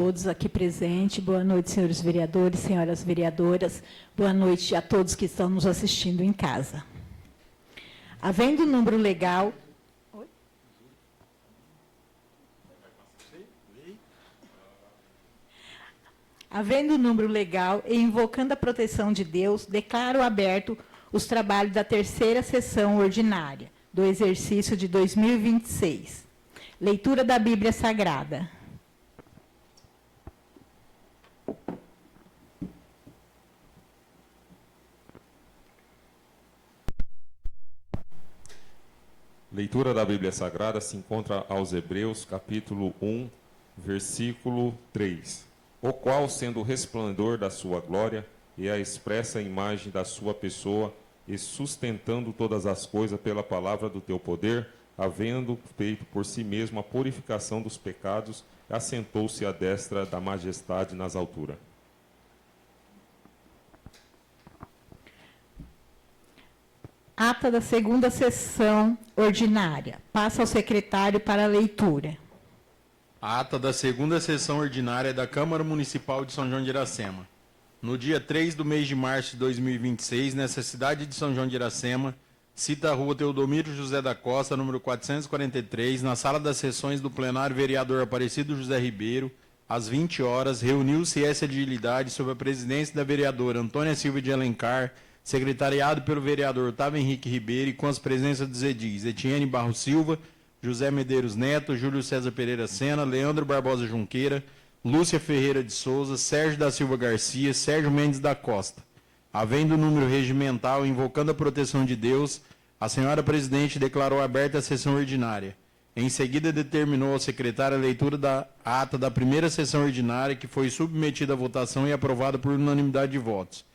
Todos aqui presentes, boa noite, senhores vereadores, senhoras vereadoras, boa noite a todos que estão nos assistindo em casa. Havendo número legal... Oi? Havendo número legal e invocando a proteção de Deus, declaro aberto os trabalhos da terceira sessão ordinária do exercício de 2026. Leitura da Bíblia Sagrada. Leitura da Bíblia Sagrada se encontra aos Hebreus, capítulo 1, versículo 3. O qual, sendo o resplendor da sua glória e a expressa imagem da sua pessoa, e sustentando todas as coisas pela palavra do teu poder, havendo feito por si mesmo a purificação dos pecados, assentou-se à destra da majestade nas alturas. Ata da segunda sessão ordinária. Passa ao secretário para a leitura. A ata da segunda sessão ordinária da Câmara Municipal de São João de Iracema. No dia 3 do mês de março de 2026, nessa cidade de São João de Iracema, cita a rua Teodomiro José da Costa, número 443, na sala das sessões do plenário vereador Aparecido José Ribeiro, às 20 horas, reuniu-se essa agilidade sob a presidência da vereadora Antônia Silva de Alencar, secretariado pelo vereador Otávio Henrique Ribeiro e com as presenças dos edis Etienne Barros Silva, José Medeiros Neto, Júlio César Pereira Sena, Leandro Barbosa Junqueira, Lúcia Ferreira de Souza, Sérgio da Silva Garcia, Sérgio Mendes da Costa. Havendo o número regimental invocando a proteção de Deus, a senhora presidente declarou aberta a sessão ordinária. Em seguida, determinou ao secretário a leitura da ata da primeira sessão ordinária, que foi submetida à votação e aprovada por unanimidade de votos.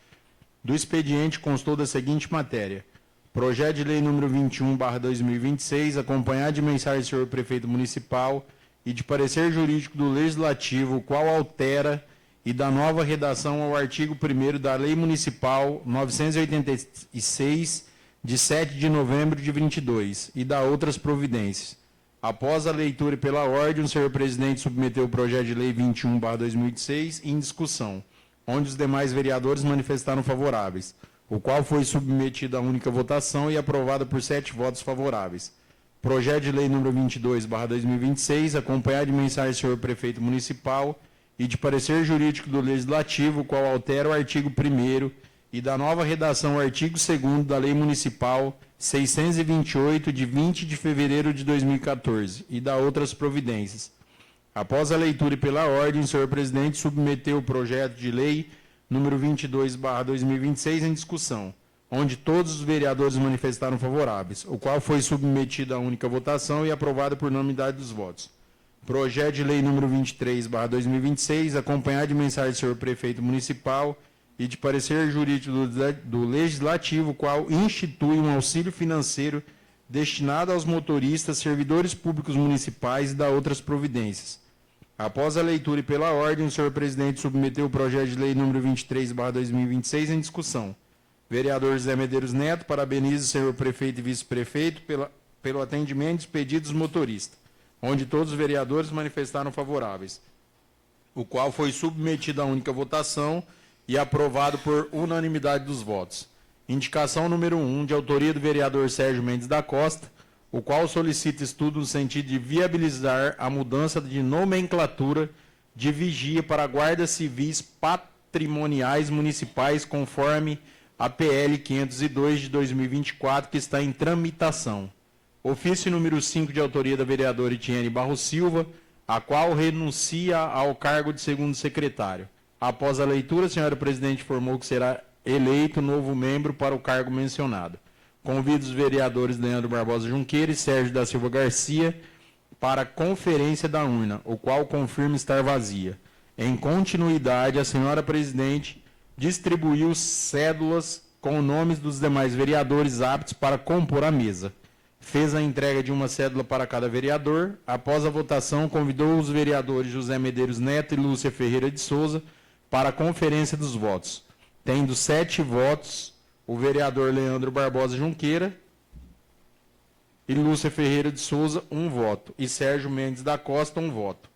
Do expediente constou da seguinte matéria: projeto de lei número 21/2026, acompanhado de mensagem do senhor prefeito municipal e de parecer jurídico do legislativo, o qual altera e dá nova redação ao artigo 1º da Lei Municipal 986, de 7 de novembro de 22, e dá outras providências. Após a leitura e pela ordem, o senhor presidente submeteu o projeto de lei 21/2026 em discussão, onde os demais vereadores manifestaram favoráveis, o qual foi submetido à única votação e aprovado por 7 votos favoráveis. Projeto de lei número 22/2026, acompanhado de mensagem do senhor prefeito municipal e de parecer jurídico do legislativo, o qual altera o artigo 1º e dá nova redação ao artigo 2º da Lei Municipal 628, de 20 de fevereiro de 2014, e dá outras providências. Após a leitura e pela ordem, o senhor presidente submeteu o projeto de lei número 22/2026 em discussão, onde todos os vereadores manifestaram favoráveis, o qual foi submetido à única votação e aprovado por unanimidade dos votos. Projeto de lei número 23/2026, acompanhado de mensagem do senhor prefeito municipal e de parecer jurídico do legislativo, o qual institui um auxílio financeiro destinado aos motoristas, servidores públicos municipais e dá outras providências. Após a leitura e pela ordem, o senhor presidente submeteu o projeto de lei número 23/2026 em discussão. Vereador José Medeiros Neto parabeniza o senhor prefeito e vice-prefeito pelo atendimento dos pedidos motoristas, onde todos os vereadores manifestaram favoráveis, o qual foi submetido à única votação e aprovado por unanimidade dos votos. Indicação número 1, de autoria do vereador Sérgio Mendes da Costa, o qual solicita estudo no sentido de viabilizar a mudança de nomenclatura de vigia para guardas civis patrimoniais municipais, conforme a PL 502 de 2024, que está em tramitação. Ofício número 5, de autoria da vereadora Etienne Barros Silva, a qual renuncia ao cargo de segundo secretário. Após a leitura, a senhora presidente informou que será eleito novo membro para o cargo mencionado. Convido os vereadores Leandro Barbosa Junqueira e Sérgio da Silva Garcia para a conferência da urna, o qual confirma estar vazia. Em continuidade, a senhora presidente distribuiu cédulas com nomes dos demais vereadores aptos para compor a mesa. Fez a entrega de uma cédula para cada vereador. Após a votação, convidou os vereadores José Medeiros Neto e Lúcia Ferreira de Souza para a conferência dos votos. Tendo 7 votos, o vereador Leandro Barbosa Junqueira e Lúcia Ferreira de Souza, 1 voto. E Sérgio Mendes da Costa, 1 voto.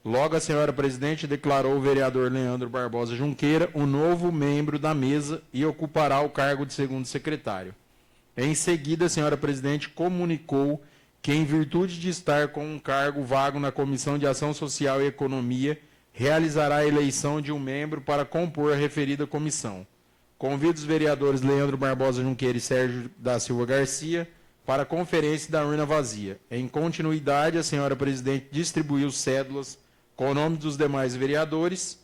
Logo, a senhora presidente declarou o vereador Leandro Barbosa Junqueira o novo membro da mesa e ocupará o cargo de segundo secretário. Em seguida, a senhora presidente comunicou que, em virtude de estar com um cargo vago na Comissão de Ação Social e Economia, realizará a eleição de um membro para compor a referida comissão. Convido os vereadores Leandro Barbosa Junqueira e Sérgio da Silva Garcia para a conferência da urna vazia. Em continuidade, a senhora presidente distribuiu cédulas com o nome dos demais vereadores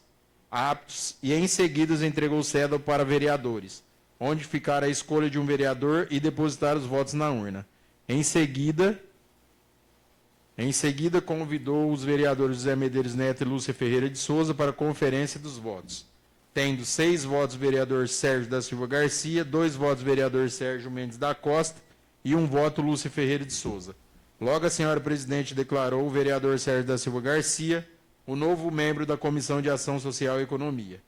aptos e, em seguida, entregou cédula para vereadores, onde ficará a escolha de um vereador e depositar os votos na urna. Em seguida, convidou os vereadores José Medeiros Neto e Lúcia Ferreira de Souza para a conferência dos votos, tendo 6 votos vereador Sérgio da Silva Garcia, 2 votos vereador Sérgio Mendes da Costa e 1 voto Lúcia Ferreira de Souza. Logo, a senhora presidente declarou o vereador Sérgio da Silva Garcia o novo membro da Comissão de Ação Social e Economia.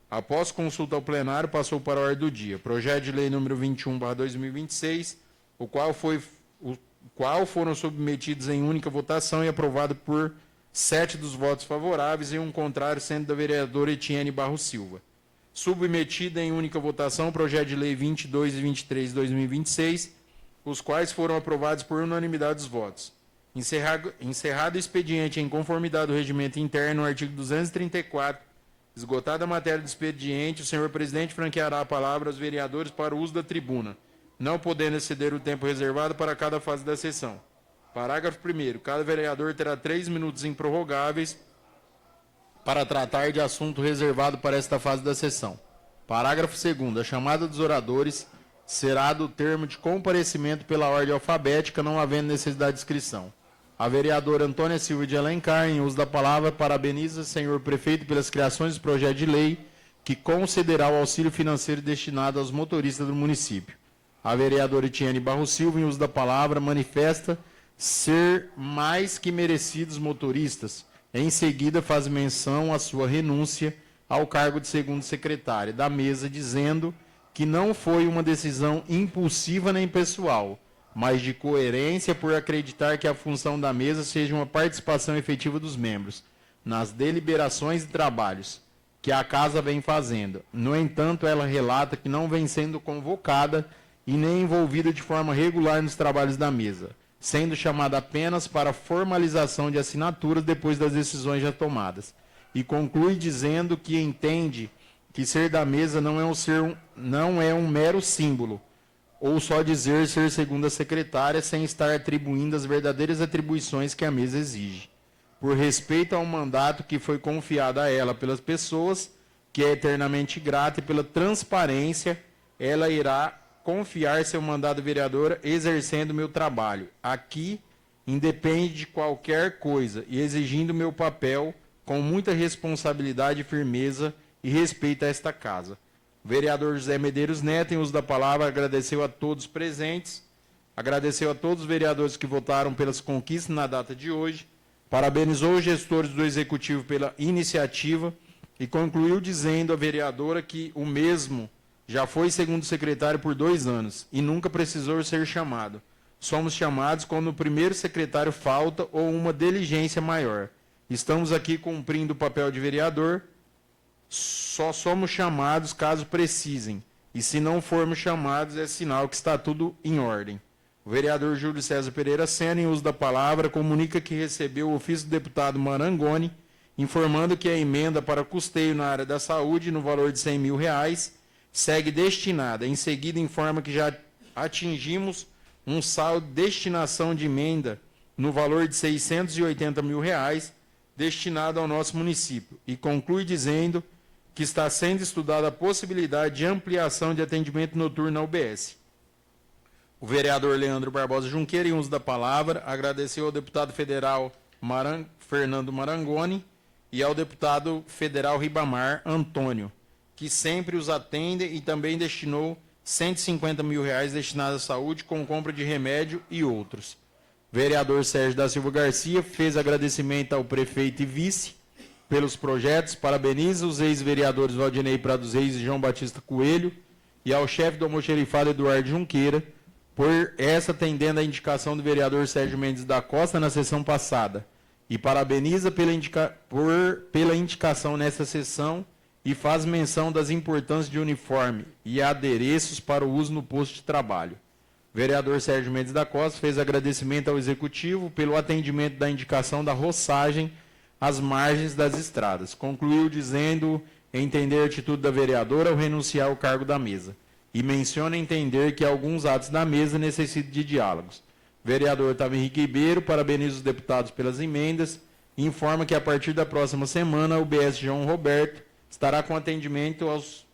Após consulta ao plenário, passou para a ordem do dia. Projeto de lei número 21/2026, o qual foram submetidos em única votação e aprovado por 7 dos votos favoráveis e um contrário, sendo da vereadora Etienne Barros Silva. Submetida em única votação o projeto de lei 22 e 23 de 2026, os quais foram aprovados por unanimidade dos votos. Encerrado o expediente em conformidade do regimento interno, no artigo 234, esgotada a matéria do expediente, o senhor presidente franqueará a palavra aos vereadores para o uso da tribuna, não podendo exceder o tempo reservado para cada fase da sessão. Parágrafo 1º. Cada vereador terá 3 minutos improrrogáveis para tratar de assunto reservado para esta fase da sessão. Parágrafo 2º. A chamada dos oradores será do termo de comparecimento pela ordem alfabética, não havendo necessidade de inscrição. A vereadora Antônia Silva de Alencar, em uso da palavra, parabeniza o senhor prefeito pelas criações do projeto de lei que concederá o auxílio financeiro destinado aos motoristas do município. A vereadora Etienne Barros Silva, em uso da palavra, manifesta ser mais que merecidos motoristas. Em seguida, faz menção à sua renúncia ao cargo de segundo secretário da mesa, dizendo que não foi uma decisão impulsiva nem pessoal, mas de coerência por acreditar que a função da mesa seja uma participação efetiva dos membros nas deliberações e trabalhos que a casa vem fazendo. No entanto, ela relata que não vem sendo convocada e nem envolvida de forma regular nos trabalhos da mesa, sendo chamada apenas para formalização de assinaturas depois das decisões já tomadas. E conclui dizendo que entende que ser da mesa não é um mero símbolo, ou só dizer ser segunda secretária sem estar atribuindo as verdadeiras atribuições que a mesa exige. Por respeito ao mandato que foi confiado a ela pelas pessoas, que é eternamente grata, e pela transparência, ela irá confiar seu mandato de vereadora exercendo meu trabalho. Aqui, independe de qualquer coisa e exigindo meu papel com muita responsabilidade e firmeza e respeito a esta casa. O vereador José Medeiros Neto, em uso da palavra, agradeceu a todos presentes, agradeceu a todos os vereadores que votaram pelas conquistas na data de hoje, parabenizou os gestores do Executivo pela iniciativa e concluiu dizendo à vereadora que o mesmo já foi segundo secretário por 2 anos e nunca precisou ser chamado. Somos chamados quando o primeiro secretário falta ou uma diligência maior. Estamos aqui cumprindo o papel de vereador, só somos chamados caso precisem. E se não formos chamados, é sinal que está tudo em ordem. O vereador Júlio César Pereira Sena, em uso da palavra, comunica que recebeu o ofício do deputado Marangoni, informando que a emenda para custeio na área da saúde, no valor de R$100 mil, segue destinada. Em seguida, informa que já atingimos um saldo de destinação de emenda no valor de R$680 mil destinado ao nosso município. E conclui dizendo que está sendo estudada a possibilidade de ampliação de atendimento noturno na UBS. O vereador Leandro Barbosa Junqueira, em uso da palavra, agradeceu ao deputado federal Fernando Marangoni e ao deputado federal Ribamar Antônio, que sempre os atendem, e também destinou R$150 mil destinados à saúde, com compra de remédio e outros. O vereador Sérgio da Silva Garcia fez agradecimento ao prefeito e vice pelos projetos, parabeniza os ex-vereadores Valdinei Prados Reis e João Batista Coelho e ao chefe do almoxerifado Eduardo Junqueira por essa, atendendo a indicação do vereador Sérgio Mendes da Costa na sessão passada, e parabeniza pela indicação nesta sessão e faz menção das importâncias de uniforme e adereços para o uso no posto de trabalho. O vereador Sérgio Mendes da Costa fez agradecimento ao Executivo pelo atendimento da indicação da roçagem às margens das estradas. Concluiu dizendo entender a atitude da vereadora ao renunciar ao cargo da mesa e menciona entender que alguns atos da mesa necessitam de diálogos. O vereador Otávio Henrique Ribeiro parabeniza os deputados pelas emendas e informa que a partir da próxima semana o BS João Roberto estará com atendimento aos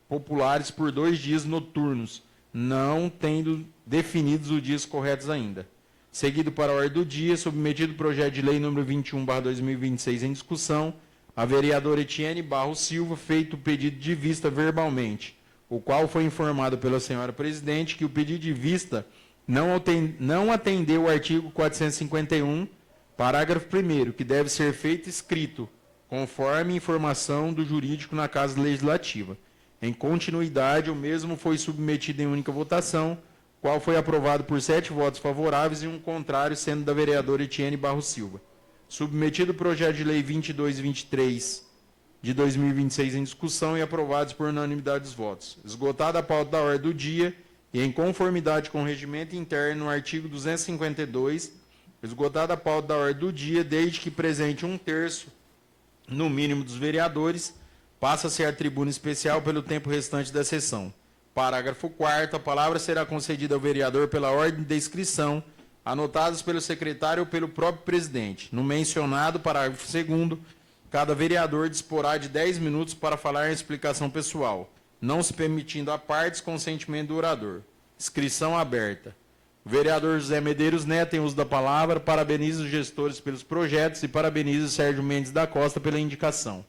populares por 2 dias noturnos, não tendo definidos os dias corretos ainda. Seguido para a ordem do dia, submetido o projeto de lei número 21/2026 em discussão, a vereadora Etienne Barros Silva feito o pedido de vista verbalmente, o qual foi informado pela senhora presidente que o pedido de vista não atendeu o artigo 451, parágrafo 1º, que deve ser feito escrito, conforme informação do jurídico na Casa Legislativa. Em continuidade, o mesmo foi submetido em única votação, qual foi aprovado por 7 votos favoráveis e um contrário, sendo da vereadora Etienne Barros Silva. Submetido o projeto de lei 2223 de 2026 em discussão e aprovados por unanimidade dos votos. Esgotada a pauta da ordem do dia e em conformidade com o regimento interno no artigo 252, esgotada a pauta da ordem do dia, desde que presente 1/3, no mínimo, dos vereadores, passa-se a tribuna especial pelo tempo restante da sessão. Parágrafo 4º, a palavra será concedida ao vereador pela ordem de inscrição, anotadas pelo secretário ou pelo próprio presidente. No mencionado parágrafo 2º, cada vereador disporá de 10 minutos para falar em explicação pessoal, não se permitindo a partes consentimento do orador. Inscrição aberta. O vereador José Medeiros Neto, em uso da palavra, parabeniza os gestores pelos projetos e parabeniza o Sérgio Mendes da Costa pela indicação.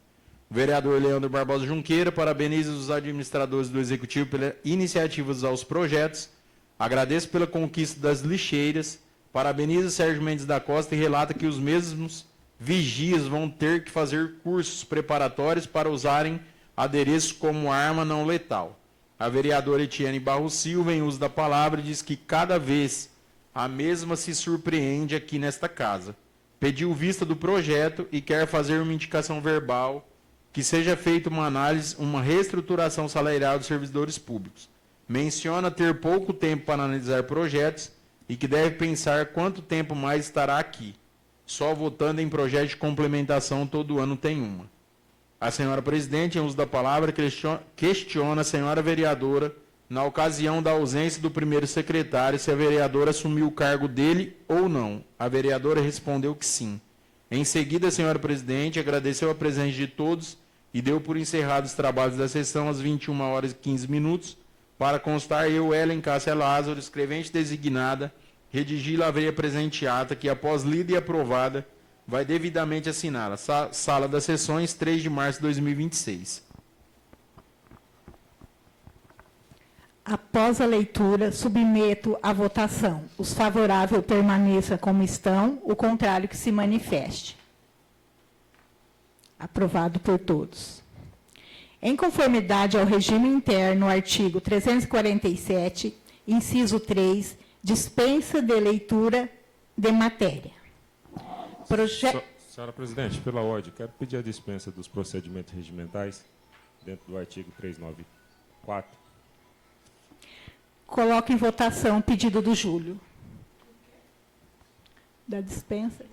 O vereador Leandro Barbosa Junqueira parabeniza os administradores do Executivo pela iniciativa aos projetos, agradece pela conquista das lixeiras, parabeniza Sérgio Mendes da Costa e relata que os mesmos vigias vão ter que fazer cursos preparatórios para usarem adereços como arma não letal. A vereadora Etienne Barros Silva, em uso da palavra, diz que cada vez a mesma se surpreende aqui nesta casa. Pediu vista do projeto e quer fazer uma indicação verbal que seja feita uma análise, uma reestruturação salarial dos servidores públicos. Menciona ter pouco tempo para analisar projetos e que deve pensar quanto tempo mais estará aqui. Só votando em projeto de complementação todo ano tem uma. A senhora presidente, em uso da palavra, questiona a senhora vereadora, na ocasião da ausência do primeiro secretário, se a vereadora assumiu o cargo dele ou não. A vereadora respondeu que sim. Em seguida, a senhora presidente agradeceu a presença de todos e deu por encerrados os trabalhos da sessão às 21h15. Para constar, eu, Ellen Cássia Lázaro, escrevente designada, redigi e lavrei a presente ata, que após lida e aprovada, vai devidamente assinada. Sala das Sessões, 3 de março de 2026. Após a leitura, submeto à votação. Os favoráveis permaneçam como estão, o contrário que se manifeste. Aprovado por todos. Em conformidade ao regime interno, artigo 347, inciso 3, dispensa de leitura de matéria. Senhora presidente, pela ordem, quero pedir a dispensa dos procedimentos regimentais dentro do artigo 394. Coloco em votação o pedido do Júlio. Da dispensa.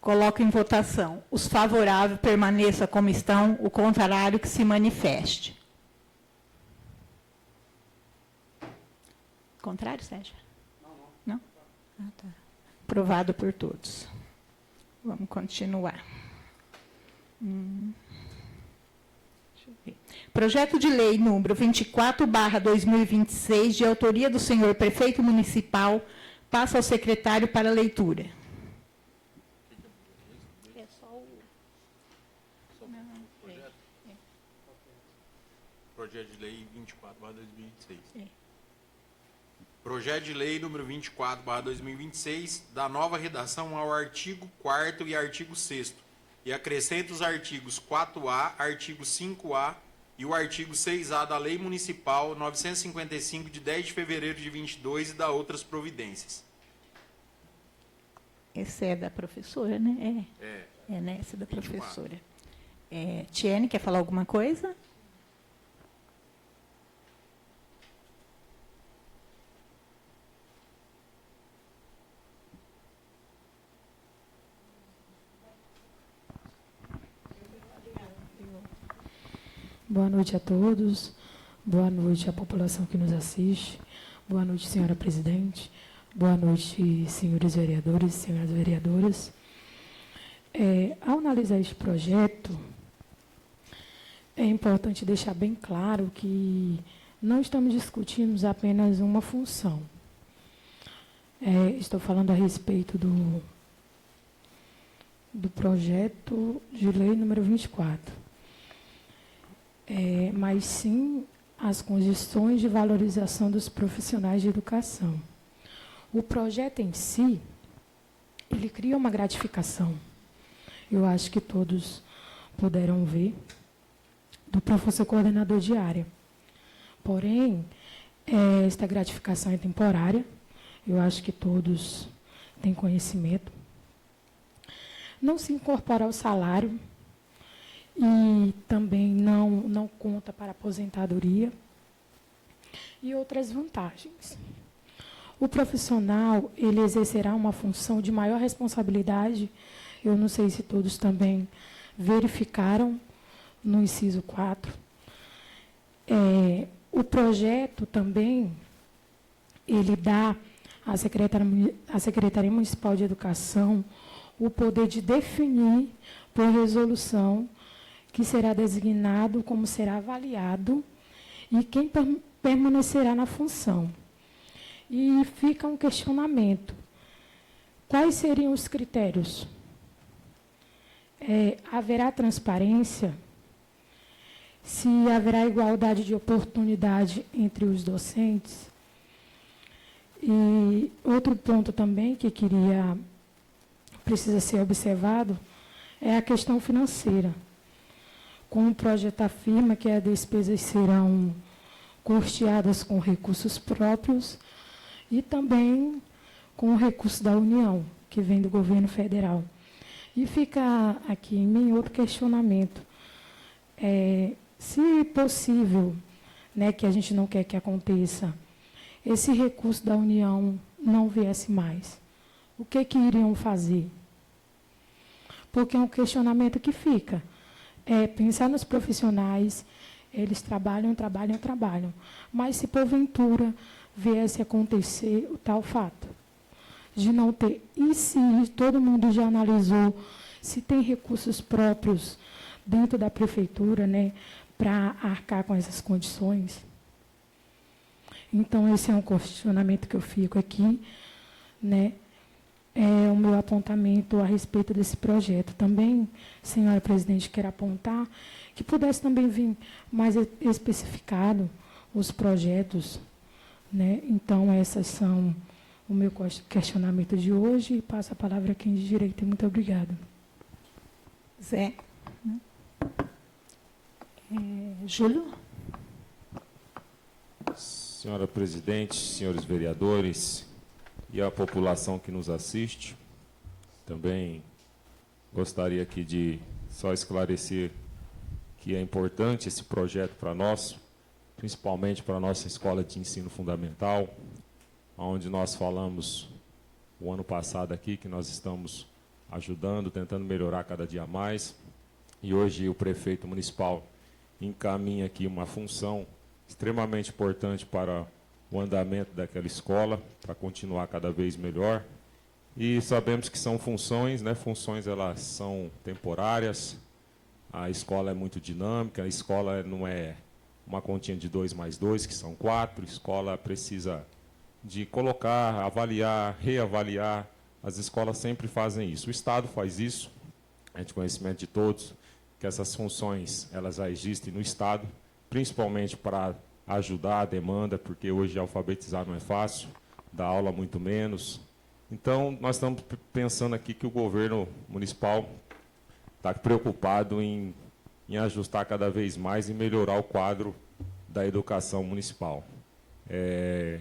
Coloco em votação. Os favoráveis permaneçam como estão, o contrário que se manifeste. Contrário, Sérgio? Não? Ah, tá. Aprovado por todos. Vamos continuar. Deixa eu ver. Projeto de lei número 24/2026, de autoria do senhor prefeito municipal, passa ao secretário para leitura. É só o... Projeto de lei 24/2026. Projeto de lei número 24/2026, dá nova redação ao artigo 4º e artigo 6º, e acrescenta os artigos 4A, artigo 5A e o artigo 6A da Lei Municipal 955, de 10 de fevereiro de 22, e dá outras providências. Esse é da professora, né? É, né? Esse é da professora. Tiene, quer falar alguma coisa? Boa noite a todos, boa noite à população que nos assiste, boa noite, senhora presidente, boa noite, senhores vereadores e senhoras vereadoras. Ao analisar este projeto, é importante deixar bem claro que não estamos discutindo apenas uma função. Estou falando a respeito do projeto de lei número 24. Mas sim as condições de valorização dos profissionais de educação. O projeto em si, ele cria uma gratificação. Eu acho que todos puderam ver, do professor coordenador de área. Porém, esta gratificação é temporária, eu acho que todos têm conhecimento. Não se incorpora ao salário, e também não conta para aposentadoria e outras vantagens. O profissional, ele exercerá uma função de maior responsabilidade, eu não sei se todos também verificaram no inciso 4. O projeto também, ele dá à Secretaria Municipal de Educação o poder de definir, por resolução, que será designado, como será avaliado e quem permanecerá na função. E fica um questionamento. Quais seriam os critérios? Haverá transparência? Se haverá igualdade de oportunidade entre os docentes? E outro ponto também que precisa ser observado é a questão financeira. Como o projeto afirma que as despesas serão custeadas com recursos próprios e também com o recurso da União, que vem do governo federal. E fica aqui em mim outro questionamento. Se possível, né, que a gente não quer que aconteça, esse recurso da União não viesse mais, o que iriam fazer? Porque é um questionamento que fica. Pensar nos profissionais, eles trabalham, mas se porventura viesse a acontecer o tal fato de não ter, e se todo mundo já analisou se tem recursos próprios dentro da prefeitura, né, para arcar com essas condições? Então, esse é um questionamento que eu fico aqui, né, o meu apontamento a respeito desse projeto. Também, senhora presidente, quero apontar que pudesse também vir mais especificado os projetos, né? Então, esses são o meu questionamento de hoje, e passo a palavra a quem de direito. E muito obrigada. Zé. Júlio? Senhora presidente, senhores vereadores e a população que nos assiste, também gostaria aqui de só esclarecer que é importante esse projeto para nós, principalmente para a nossa escola de ensino fundamental, onde nós falamos o ano passado aqui que nós estamos ajudando, tentando melhorar cada dia mais, e hoje o prefeito municipal encaminha aqui uma função extremamente importante para o andamento daquela escola, para continuar cada vez melhor. E sabemos que são funções, né? Funções, elas são temporárias, a escola é muito dinâmica, a escola não é uma continha de 2 mais 2, que são 4, a escola precisa de colocar, avaliar, reavaliar, as escolas sempre fazem isso. O Estado faz isso, é de conhecimento de todos, que essas funções, elas já existem no Estado, principalmente para ajudar a demanda, porque hoje alfabetizar não é fácil, dar aula muito menos. Então, nós estamos pensando aqui que o governo municipal está preocupado em ajustar cada vez mais e melhorar o quadro da educação municipal.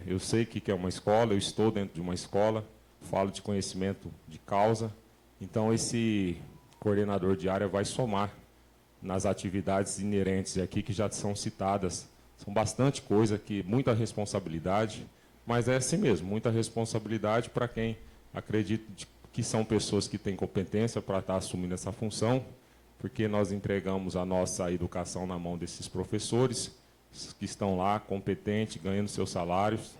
Eu sei que é uma escola, eu estou dentro de uma escola, falo de conhecimento de causa. Então, esse coordenador de área vai somar nas atividades inerentes aqui, que já são citadas. São bastante coisa, muita responsabilidade, mas é assim mesmo, muita responsabilidade para quem acredita que são pessoas que têm competência para estar assumindo essa função, porque nós entregamos a nossa educação na mão desses professores, que estão lá, competentes, ganhando seus salários,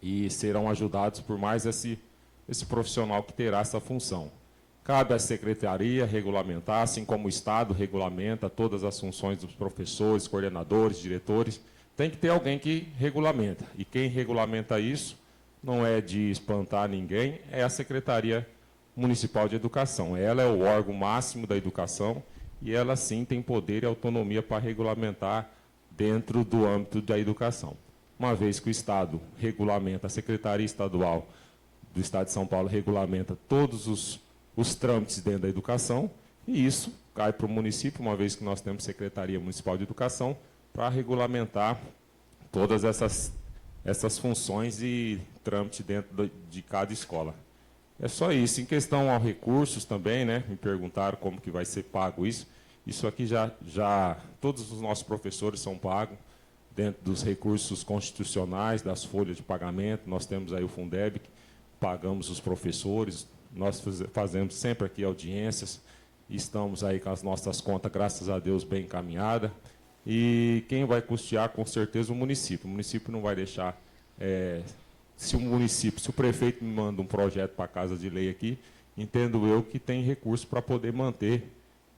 e serão ajudados por mais esse profissional que terá essa função. Cabe à secretaria regulamentar, assim como o Estado regulamenta todas as funções dos professores, coordenadores, diretores, tem que ter alguém que regulamenta. E quem regulamenta isso não é de espantar ninguém, é a Secretaria Municipal de Educação. Ela é o órgão máximo da educação e ela, sim, tem poder e autonomia para regulamentar dentro do âmbito da educação. Uma vez que o Estado regulamenta, a Secretaria Estadual do Estado de São Paulo regulamenta todos os trâmites dentro da educação, e isso cai para o município, uma vez que nós temos Secretaria Municipal de Educação, para regulamentar todas essas funções e trâmite dentro de cada escola. É só isso. Em questão aos recursos também, né, me perguntaram como que vai ser pago isso. Isso aqui já todos os nossos professores são pagos dentro dos recursos constitucionais, das folhas de pagamento. Nós temos aí o Fundeb, pagamos os professores, nós fazemos sempre aqui audiências, estamos aí com as nossas contas, graças a Deus, bem encaminhadas. E quem vai custear, com certeza, o município. O município não vai deixar... se o prefeito me manda um projeto para a Casa de Lei aqui, entendo eu que tem recurso para poder manter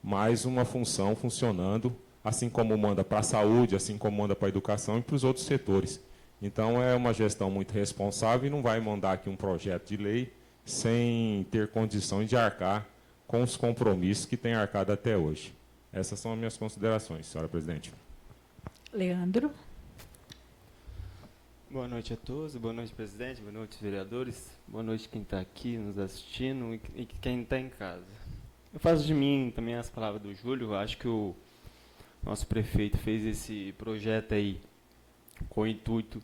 mais uma função funcionando, assim como manda para a saúde, assim como manda para a educação e para os outros setores. Então, é uma gestão muito responsável e não vai mandar aqui um projeto de lei sem ter condições de arcar com os compromissos que tem arcado até hoje. Essas são as minhas considerações, senhora presidente. Leandro. Boa noite a todos, boa noite, presidente, boa noite, vereadores, boa noite quem está aqui nos assistindo e quem está em casa. Eu faço de mim também as palavras do Júlio. Eu acho que o nosso prefeito fez esse projeto aí com o intuito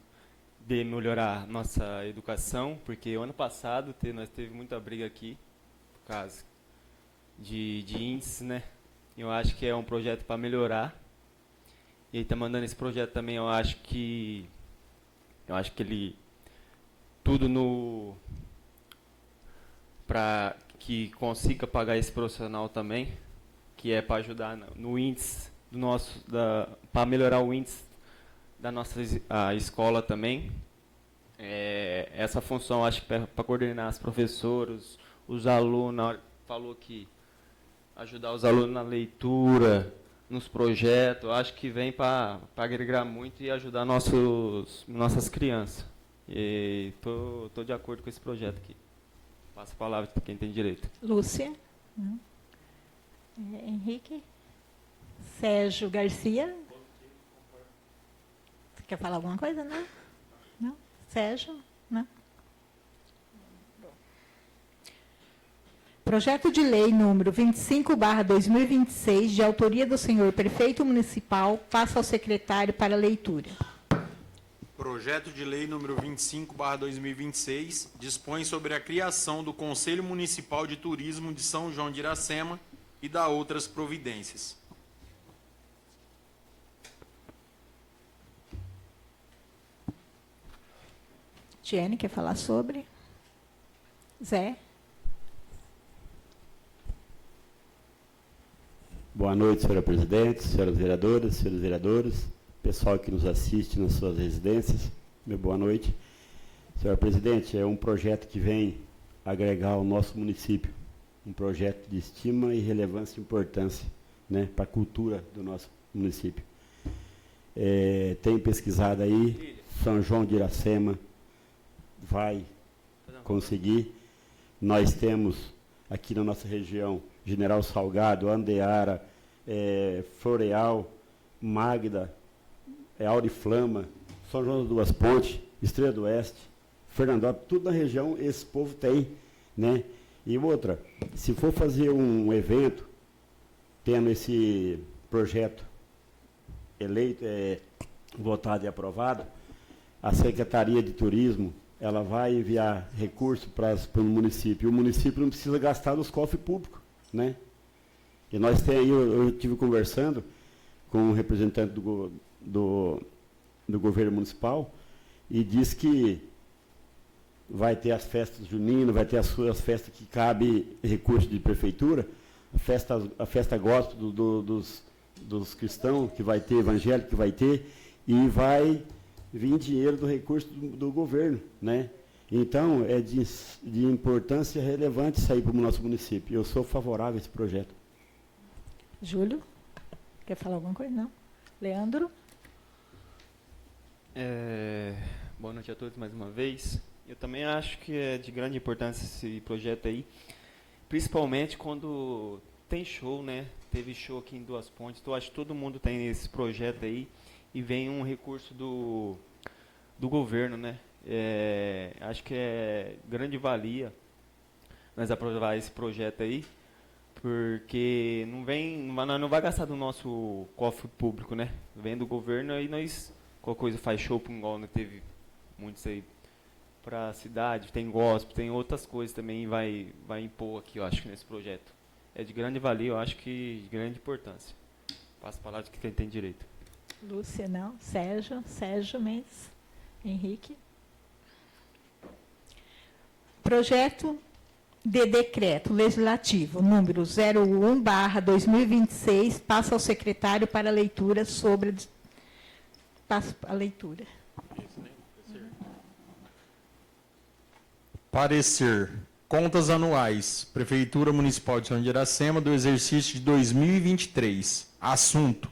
de melhorar nossa educação, porque o ano passado nós teve muita briga aqui, por causa de índice, né? Eu acho que é um projeto para melhorar. E ele está mandando esse projeto também, eu acho que ele tudo para que consiga pagar esse profissional também, que é para ajudar no índice para melhorar o índice da nossa escola também. Essa função, acho que para coordenar os professores, os alunos, na hora que falou que ajudar os alunos na leitura, nos projetos, acho que vem para agregar muito e ajudar nossas crianças. E tô de acordo com esse projeto aqui. Passo a palavra para quem tem direito. Lúcia. Não. Henrique. Sérgio Garcia. Você quer falar alguma coisa? Não? Não? Sérgio? Não? Projeto de lei número 25/2026, de autoria do senhor prefeito municipal, passa ao secretário para leitura. Projeto de lei número 25/2026 dispõe sobre a criação do Conselho Municipal de Turismo de São João de Iracema e dá outras providências. Tiene, quer falar sobre? Zé? Boa noite, senhora presidente, senhoras vereadoras, senhores vereadores, pessoal que nos assiste nas suas residências, meu boa noite. Senhora presidente, é um projeto que vem agregar ao nosso município, um projeto de estima e relevância e importância, né, para a cultura do nosso município. Tenho pesquisado aí, São João de Iracema vai conseguir. Nós temos aqui na nossa região General Salgado, Andeara, Floreal, Magda, Auriflama, São João das Duas Pontes, Estrela do Oeste, Fernandópolis, tudo na região esse povo tem, né? E outra, se for fazer um evento, tendo esse projeto eleito, votado e aprovado, a Secretaria de Turismo ela vai enviar recurso para o município. E o município não precisa gastar nos cofres públicos, né? E nós eu estive conversando com um representante do governo municipal e disse que vai ter as festas juninas, vai ter as festas que cabe recurso de prefeitura, a festa gospel dos cristãos que vai ter, evangélico que vai ter, e vai vir dinheiro do recurso do governo, né? Então, é de importância relevante isso aí para o nosso município. Eu sou favorável a esse projeto. Júlio, quer falar alguma coisa? Não? Leandro? Boa noite a todos mais uma vez. Eu também acho que é de grande importância esse projeto aí, principalmente quando tem show, né? Teve show aqui em Duas Pontes, então acho que todo mundo tem esse projeto aí e vem um recurso do governo, né? Acho que é grande valia nós aprovar esse projeto aí, porque não vai gastar do nosso cofre público, né? Vem do governo aí nós, qualquer coisa faz show para igual, né? Teve muitos aí para a cidade, tem gospel, tem outras coisas também, vai impor aqui, eu acho que nesse projeto. É de grande valia, eu acho que de grande importância. Passo a palavra de quem tem direito. Lúcia, não. Sérgio Mendes. Henrique. Projeto de decreto legislativo número 01/2026 passa ao secretário para leitura sobre... Passo a leitura. Parecer. Contas anuais. Prefeitura Municipal de São João de Iracema do exercício de 2023. Assunto: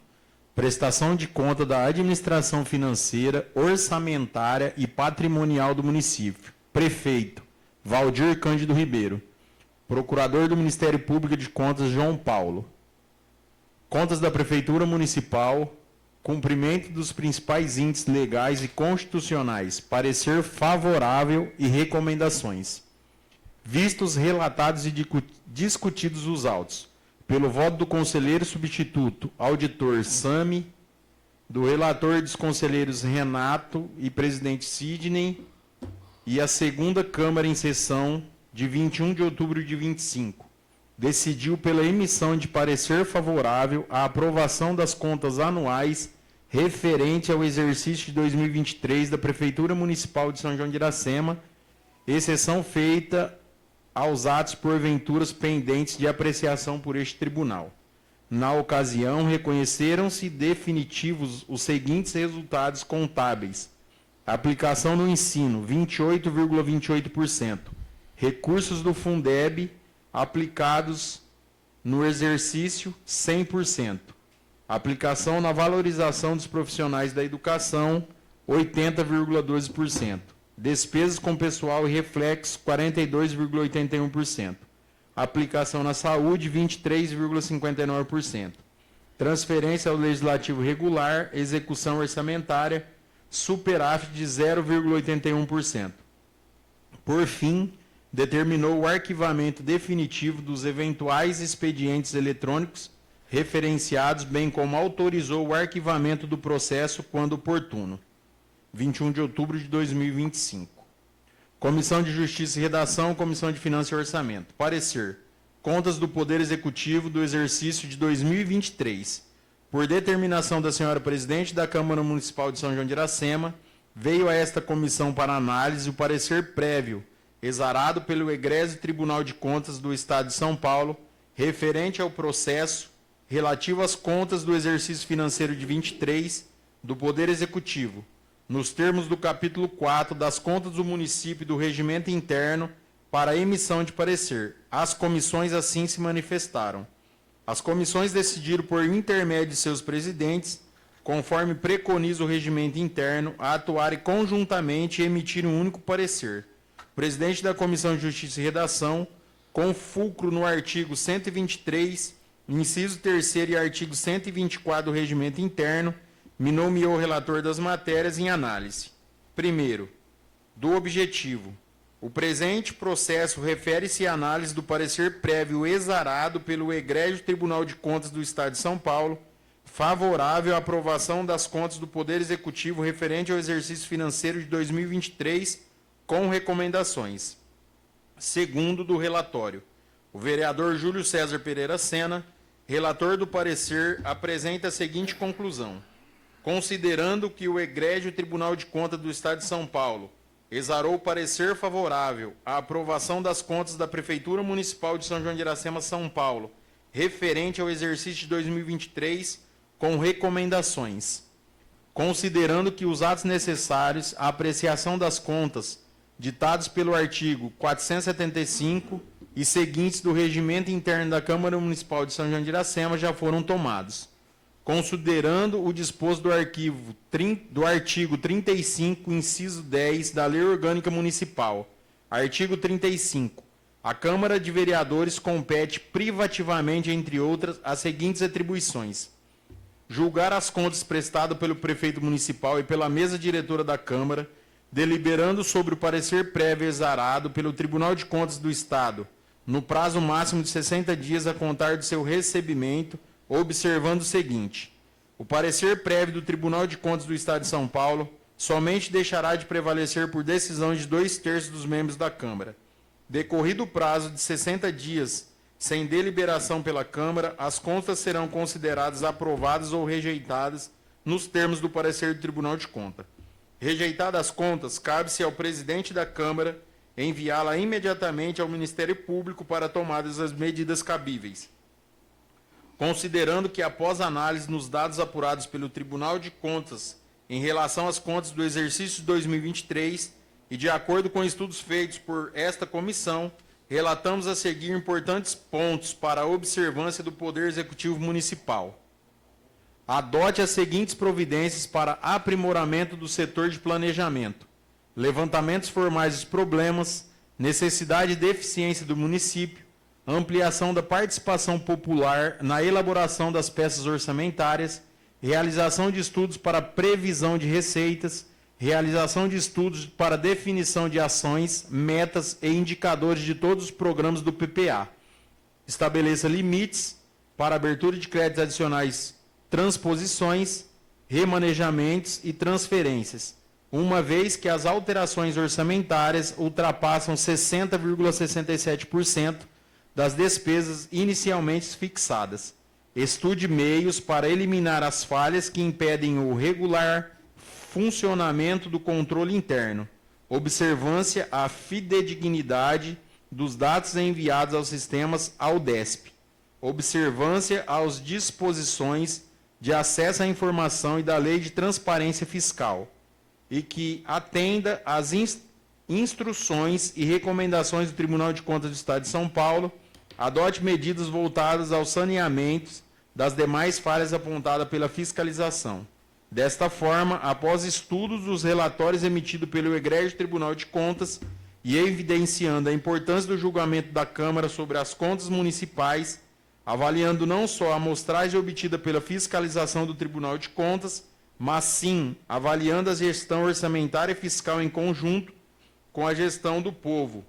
prestação de conta da administração financeira, orçamentária e patrimonial do município. Prefeito: Valdir Cândido Ribeiro. Procurador do Ministério Público de Contas, João Paulo. Contas da Prefeitura Municipal. Cumprimento dos principais índices legais e constitucionais. Parecer favorável e recomendações. Vistos, relatados e discutidos os autos, pelo voto do conselheiro substituto, auditor Sami, do relator dos conselheiros Renato e presidente Sidney, e a segunda Câmara em sessão de 21 de outubro de 25, decidiu pela emissão de parecer favorável à aprovação das contas anuais referente ao exercício de 2023 da Prefeitura Municipal de São João de Iracema, exceção feita aos atos porventuras pendentes de apreciação por este tribunal. Na ocasião, reconheceram-se definitivos os seguintes resultados contábeis: aplicação no ensino, 28,28%. Recursos do Fundeb aplicados no exercício, 100%. Aplicação na valorização dos profissionais da educação, 80,12%. Despesas com pessoal e reflexos, 42,81%. Aplicação na saúde, 23,59%. Transferência ao legislativo regular, execução orçamentária, superávit de 0,81%. Por fim, determinou o arquivamento definitivo dos eventuais expedientes eletrônicos referenciados, bem como autorizou o arquivamento do processo quando oportuno. 21 de outubro de 2025. Comissão de Justiça e Redação, Comissão de Finanças e Orçamento. Parecer. Contas do Poder Executivo do exercício de 2023. Por determinação da senhora Presidente da Câmara Municipal de São João de Iracema, veio a esta comissão para análise o parecer prévio, exarado pelo Egrégio Tribunal de Contas do Estado de São Paulo, referente ao processo relativo às contas do exercício financeiro de 23 do Poder Executivo, nos termos do capítulo 4 das contas do município e do regimento interno, para a emissão de parecer. As comissões assim se manifestaram. As comissões decidiram, por intermédio de seus presidentes, conforme preconiza o regimento interno, a atuarem conjuntamente e emitir um único parecer. O presidente da Comissão de Justiça e Redação, com fulcro no artigo 123, inciso 3º e artigo 124 do regimento interno, me nomeou relator das matérias em análise. Primeiro, do objetivo. O presente processo refere-se à análise do parecer prévio exarado pelo Egrégio Tribunal de Contas do Estado de São Paulo, favorável à aprovação das contas do Poder Executivo referente ao exercício financeiro de 2023, com recomendações. Segundo do relatório, o vereador Júlio César Pereira Sena, relator do parecer, apresenta a seguinte conclusão. Considerando que o egrégio Tribunal de Contas do Estado de São Paulo exarou o parecer favorável à aprovação das contas da Prefeitura Municipal de São João de Iracema, São Paulo, referente ao exercício de 2023, com recomendações. Considerando que os atos necessários à apreciação das contas ditados pelo artigo 475 e seguintes do Regimento Interno da Câmara Municipal de São João de Iracema já foram tomados. Considerando o disposto do artigo 35, inciso 10 da Lei Orgânica Municipal. Artigo 35. A Câmara de Vereadores compete privativamente, entre outras, as seguintes atribuições. Julgar as contas prestadas pelo prefeito municipal e pela mesa diretora da Câmara, deliberando sobre o parecer prévio exarado pelo Tribunal de Contas do Estado, no prazo máximo de 60 dias a contar do seu recebimento, observando o seguinte. O parecer prévio do Tribunal de Contas do Estado de São Paulo somente deixará de prevalecer por decisão de 2/3 dos membros da Câmara. Decorrido o prazo de 60 dias, sem deliberação pela Câmara, as contas serão consideradas aprovadas ou rejeitadas nos termos do parecer do Tribunal de Contas. Rejeitadas as contas, cabe-se ao presidente da Câmara enviá-la imediatamente ao Ministério Público para tomadas as medidas cabíveis. Considerando que, após análise nos dados apurados pelo Tribunal de Contas em relação às contas do exercício de 2023 e de acordo com estudos feitos por esta comissão, relatamos a seguir importantes pontos para a observância do Poder Executivo Municipal. Adote as seguintes providências para aprimoramento do setor de planejamento, levantamentos formais dos problemas, necessidade e deficiência do município, ampliação da participação popular na elaboração das peças orçamentárias, realização de estudos para previsão de receitas, realização de estudos para definição de ações, metas e indicadores de todos os programas do PPA. Estabeleça limites para abertura de créditos adicionais, transposições, remanejamentos e transferências, uma vez que as alterações orçamentárias ultrapassam 60,67% das despesas inicialmente fixadas. Estude meios para eliminar as falhas que impedem o regular funcionamento do controle interno, observância à fidedignidade dos dados enviados aos sistemas AUDESP, observância às disposições de acesso à informação e da Lei de Transparência Fiscal, e que atenda às instruções e recomendações do Tribunal de Contas do Estado de São Paulo, adote medidas voltadas aos saneamentos das demais falhas apontadas pela fiscalização. Desta forma, após estudos dos relatórios emitidos pelo egrégio Tribunal de Contas e evidenciando a importância do julgamento da Câmara sobre as contas municipais, avaliando não só a amostragem obtida pela fiscalização do Tribunal de Contas, mas sim avaliando a gestão orçamentária e fiscal em conjunto com a gestão do povo,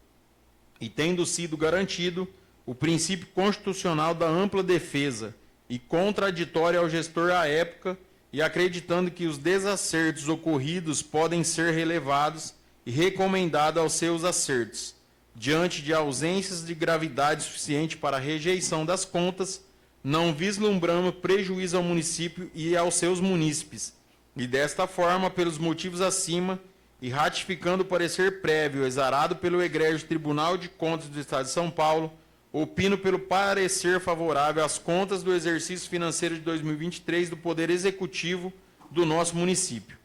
e tendo sido garantido o princípio constitucional da ampla defesa e contraditório ao gestor à época, e acreditando que os desacertos ocorridos podem ser relevados e recomendados aos seus acertos, diante de ausências de gravidade suficiente para a rejeição das contas, não vislumbrando prejuízo ao município e aos seus munícipes, e desta forma, pelos motivos acima, e ratificando o parecer prévio exarado pelo egrégio Tribunal de Contas do Estado de São Paulo, opino pelo parecer favorável às contas do exercício financeiro de 2023 do Poder Executivo do nosso município.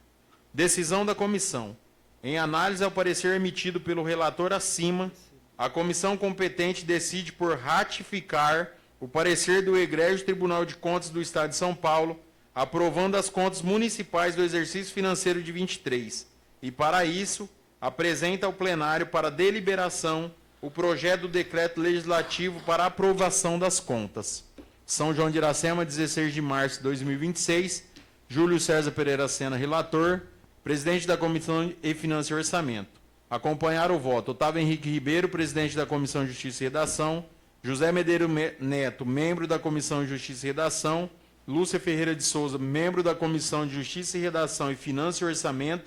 Decisão da comissão. Em análise ao parecer emitido pelo relator acima, a comissão competente decide por ratificar o parecer do egrégio Tribunal de Contas do Estado de São Paulo, aprovando as contas municipais do exercício financeiro de 23, e para isso apresenta ao plenário para deliberação o projeto do decreto legislativo para aprovação das contas. São João de Iracema, 16 de março de 2026, Júlio César Pereira Sena, relator, presidente da Comissão de Finanças e Orçamento. Acompanharam o voto Otávio Henrique Ribeiro, presidente da Comissão de Justiça e Redação, José Medeiros Neto, membro da Comissão de Justiça e Redação, Lúcia Ferreira de Souza, membro da Comissão de Justiça e Redação e Finanças e Orçamento,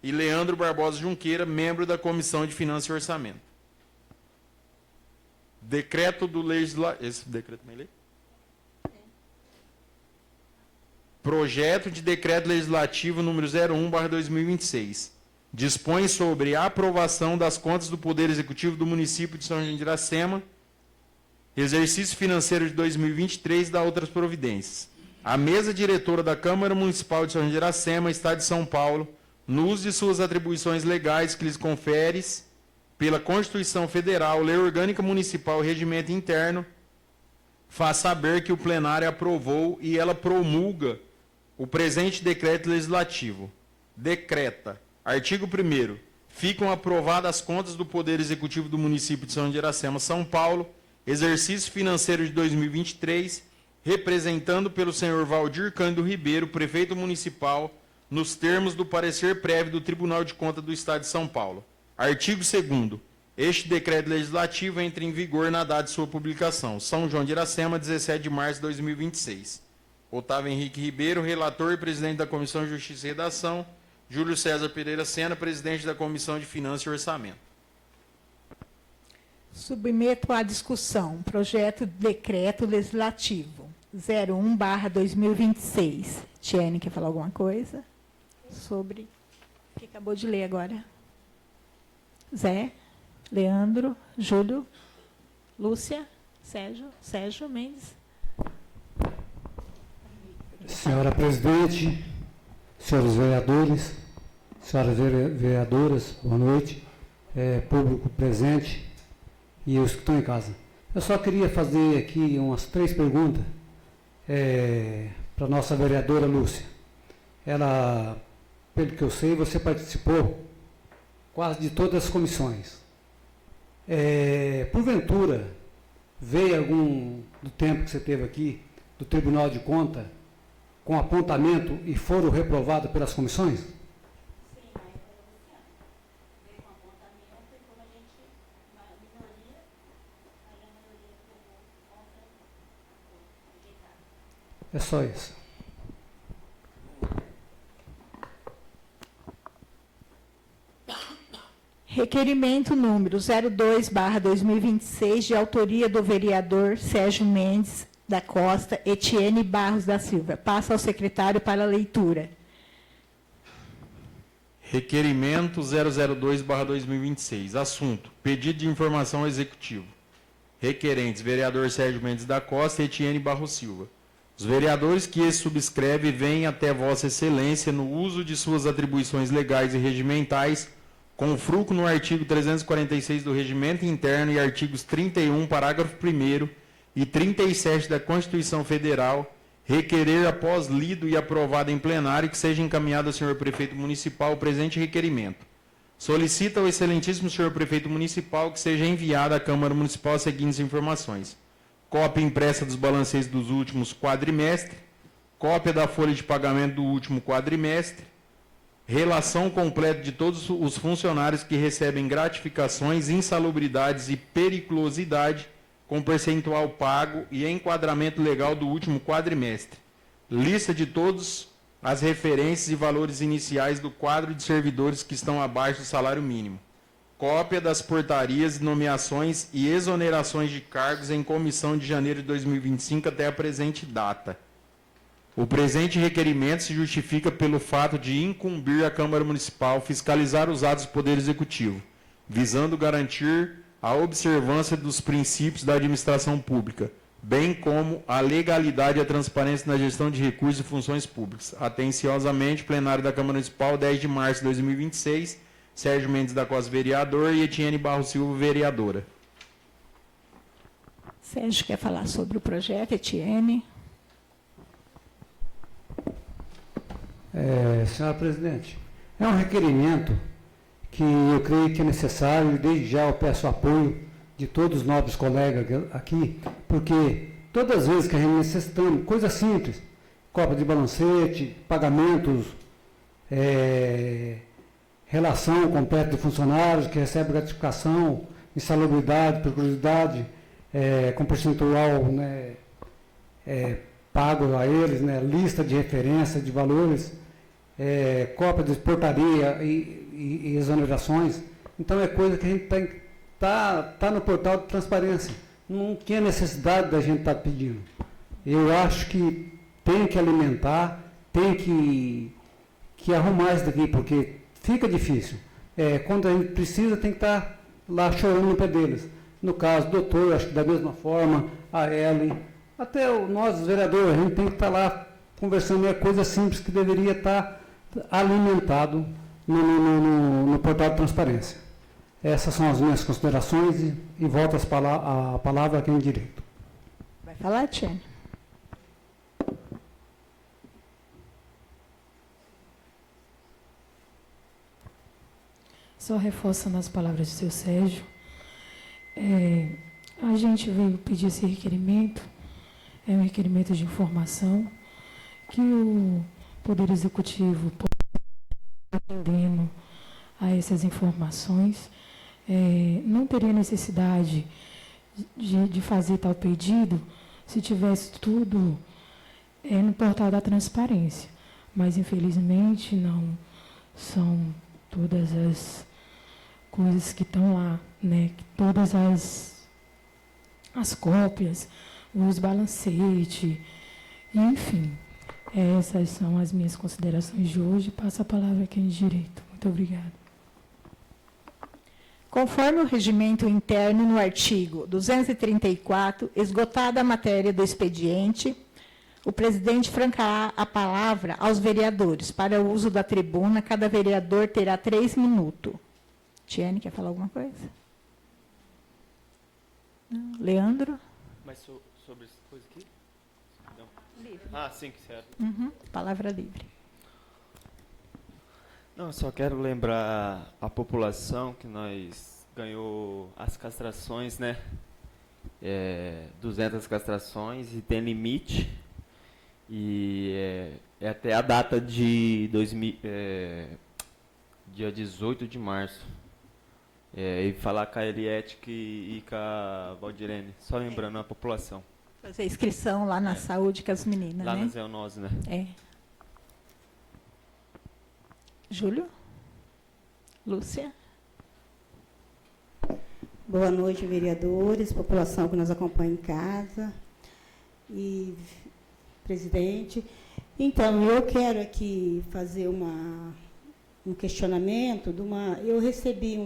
e Leandro Barbosa Junqueira, membro da Comissão de Finanças e Orçamento. Decreto do Legislativo. Esse decreto também lê? Projeto de Decreto Legislativo número 01/2026. Dispõe sobre a aprovação das contas do Poder Executivo do município de São João de Iracema, exercício financeiro de 2023 e da outras providências. A mesa diretora da Câmara Municipal de São João de Iracema, Estado de São Paulo, no uso de suas atribuições legais que lhes conferes pela Constituição Federal, Lei Orgânica Municipal e Regimento Interno, faz saber que o plenário aprovou e ela promulga o presente decreto legislativo. Decreta. Artigo 1º. Ficam aprovadas as contas do Poder Executivo do município de São João de Iracema, São Paulo, exercício financeiro de 2023, representando pelo senhor Valdir Cândido Ribeiro, prefeito municipal, nos termos do parecer prévio do Tribunal de Contas do Estado de São Paulo. Artigo 2º. Este decreto legislativo entra em vigor na data de sua publicação. São João de Iracema, 17 de março de 2026. Otávio Henrique Ribeiro, relator e presidente da Comissão de Justiça e Redação. Júlio César Pereira Sena, presidente da Comissão de Finanças e Orçamento. Submeto à discussão projeto de decreto legislativo 01/2026. Tiene, quer falar alguma coisa sobre o que acabou de ler agora? Zé, Leandro, Júlio, Lúcia, Sérgio Mendes. Senhora presidente, senhores vereadores, senhoras vereadoras, boa noite, público presente e os que estão em casa. Eu só queria fazer aqui umas 3 perguntas para a nossa vereadora Lúcia. Ela, pelo que eu sei, você participou quase de todas as comissões. Porventura, veio algum do tempo que você teve aqui, do Tribunal de Contas, com apontamento e foram reprovados pelas comissões? É só isso. Requerimento número 02/2026, de autoria do vereador Sérgio Mendes da Costa, Etienne Barros da Silva. Passa ao secretário para a leitura. Requerimento 002/2026. Assunto: pedido de informação ao Executivo. Requerentes: vereador Sérgio Mendes da Costa e Etienne Barros Silva. Os vereadores que esse subscreve vêm até Vossa Excelência no uso de suas atribuições legais e regimentais, com fruto no artigo 346 do Regimento Interno e artigos 31, parágrafo 1º e 37 da Constituição Federal, requerer, após lido e aprovado em plenário, que seja encaminhado ao senhor prefeito municipal o presente requerimento. Solicita ao excelentíssimo senhor prefeito municipal que seja enviada à Câmara Municipal as seguintes informações: cópia impressa dos balanceios dos últimos quadrimestres, cópia da folha de pagamento do último quadrimestre, relação completa de todos os funcionários que recebem gratificações, insalubridades e periculosidade, com percentual pago e enquadramento legal do último quadrimestre. Lista de todas as referências e valores iniciais do quadro de servidores que estão abaixo do salário mínimo. Cópia das portarias, nomeações e exonerações de cargos em comissão de janeiro de 2025 até a presente data. O presente requerimento se justifica pelo fato de incumbir a Câmara Municipal fiscalizar os atos do Poder Executivo, visando garantir a observância dos princípios da administração pública, bem como a legalidade e a transparência na gestão de recursos e funções públicas. Atenciosamente, plenário da Câmara Municipal, 10 de março de 2026, Sérgio Mendes da Costa, vereador, e Etienne Barros Silva, vereadora. Sérgio quer falar sobre o projeto, Etienne. Senhora presidente, é um requerimento que eu creio que é necessário, e desde já eu peço apoio de todos os nobres colegas aqui, porque todas as vezes que a gente necessitamos, coisa simples, cópia de balancete, pagamentos, relação completa de funcionários que recebem gratificação, insalubridade, periculosidade, com percentual, pago a eles, lista de referência de valores, cópia de portaria e exonerações. Então, é coisa que a gente tem que tá no portal de transparência. Não tinha necessidade da gente estar pedindo. Eu acho que tem que alimentar, tem que arrumar isso daqui, porque fica difícil. Quando a gente precisa, tem que estar lá chorando no pé deles. No caso, o doutor, acho que da mesma forma, a Ellen, até nós, os vereadores, a gente tem que estar lá conversando, é coisa simples que deveria estar alimentado no portal de transparência. Essas são as minhas considerações e volto a palavra a quem de direito. Vai falar, Tiene? Só reforçando as palavras do seu Sérgio, a gente veio pedir esse requerimento, é um requerimento de informação, que o Poder Executivo atendendo a essas informações, não teria necessidade de fazer tal pedido se tivesse tudo no portal da transparência, mas infelizmente não são todas as coisas que estão lá, né? Todas as cópias, os balancetes, enfim. Essas são as minhas considerações de hoje. Passo a palavra a quem de direito. Muito obrigada. Conforme o regimento interno no artigo 234, esgotada a matéria do expediente, o presidente francará a palavra aos vereadores. Para o uso da tribuna, cada vereador terá 3 minutos. Tiene, quer falar alguma coisa? Não. Leandro? Mas sobre essa coisa aqui? Não. Livre. Ah, sim, certo. Palavra livre. Não, eu só quero lembrar a população que nós ganhou as castrações, né? 200 castrações e tem limite. E é até a data de dia 18 de março. E falar com a Eliette e com a Valdirene. Só lembrando a população. Fazer inscrição lá na saúde com as meninas, lá né? na zoonose, né? Júlio? Lúcia? Boa noite, vereadores, população que nos acompanha em casa e presidente. Então, eu quero aqui fazer um questionamento eu recebi